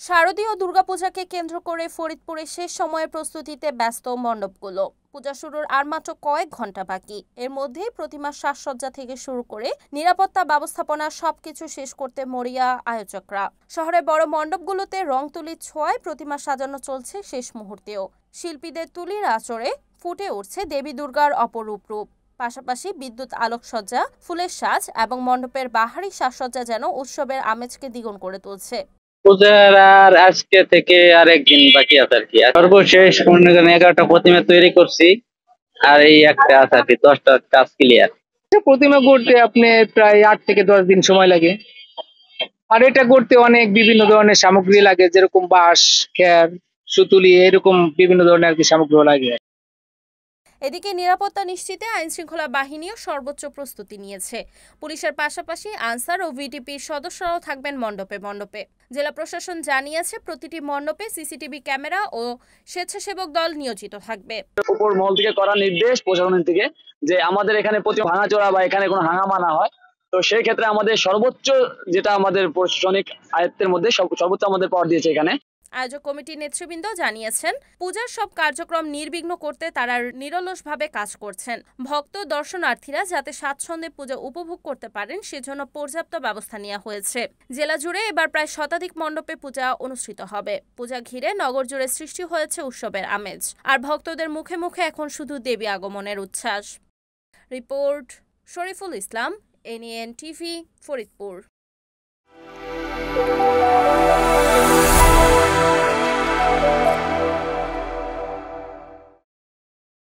শারদীয় দুর্গাপূজাকে কেন্দ্র করে ফরিদপুরে শেষ সময়ের প্রস্তুতিতে ব্যস্ত মণ্ডপগুলো। পূজা শুরুর আর মাত্র কয়েক ঘন্টা বাকি। এর মধ্যেই প্রতিমার সাজসজ্জা থেকে শুরু করে নিরাপত্তা ব্যবস্থাপনা সবকিছু শেষ করতে মরিয়া আয়োজকরা। শহরের বড় মণ্ডপগুলোতে রং তুলির ছোঁয়ায় প্রতিমা সাজানো চলছে শেষ মুহূর্তেও। শিল্পীদের তুলির আঁচড়ে ফুটে উঠছে দেবী দুর্গার অপরূপ রূপ। পাশাপাশি বিদ্যুৎ আলোকসজ্জা, ফুলের সাজ এবং মণ্ডপের বাহারি সাজসজ্জা যেন উৎসবের আমেজকে দ্বিগুণ করে তুলছে। পূজার আর আজকে থেকে আর একদিন বাকি আছে আর কি। সর্বশেষ 11টা প্রতিমা তৈরি করছি, আর এই একটা আছে আর কি, 10টা কাজ ক্লিয়ার। প্রতিমা গড়তে আপনি প্রায় 8 থেকে 10 দিন সময় লাগে। আর এটা গড়তে অনেক বিভিন্ন ধরনের সামগ্রী লাগে, যেরকম বাঁশ, খের, সুতুলি, এরকম বিভিন্ন ধরনের আর কি সামগ্রী লাগে। এদিকে নিরাপত্তা নিশ্চিতে আইনশৃঙ্খলা বাহিনীও সর্বোচ্চ প্রস্তুতি নিয়েছে। পুলিশের পাশাপাশি আনসার ও ভিডিপির সদস্যরাও থাকবেন মণ্ডপে মণ্ডপে। জেলা প্রশাসন জানিয়েছে প্রতিটি মণ্ডপে সিসিটিভি ক্যামেরা ও স্বেচ্ছাসেবক দল নিয়োজিত থাকবে। উপর মহল থেকে করা নির্দেশ প্রশাসনের থেকে যে আমাদের এখানে প্রতি ভাঙাচোরা বা এখানে কোনো হাঙ্গামা না হয়। তো সেই ক্ষেত্রে আমাদের সর্বোচ্চ যেটা আমাদের প্রশাসনিক আয়ত্তের মধ্যে সর্বোচ্চ আমাদের পাওয়ার দিয়েছে এখানে। আয়োজক কমিটির নেতৃবৃন্দ জানিয়েছেন পূজার সব কার্যক্রম নির্বিঘ্ন করতে তারা নিরলসভাবে কাজ করছেন। ভক্ত দর্শনার্থীরা যাতে স্বাচ্ছন্দ্যে পূজা উপভোগ করতে পারেন সেজন্য পর্যাপ্ত ব্যবস্থা নেওয়া হয়েছে। জেলা জুড়ে এবার প্রায় শতাধিক মণ্ডপে পূজা অনুষ্ঠিত হবে। পূজা ঘিরে নগর জুড়ে সৃষ্টি হয়েছে উৎসবের আমেজ, আর ভক্তদের মুখে মুখে এখন শুধু দেবী আগমনের উচ্ছ্বাস। Report Shariful Islam, NN TV, Faridpur.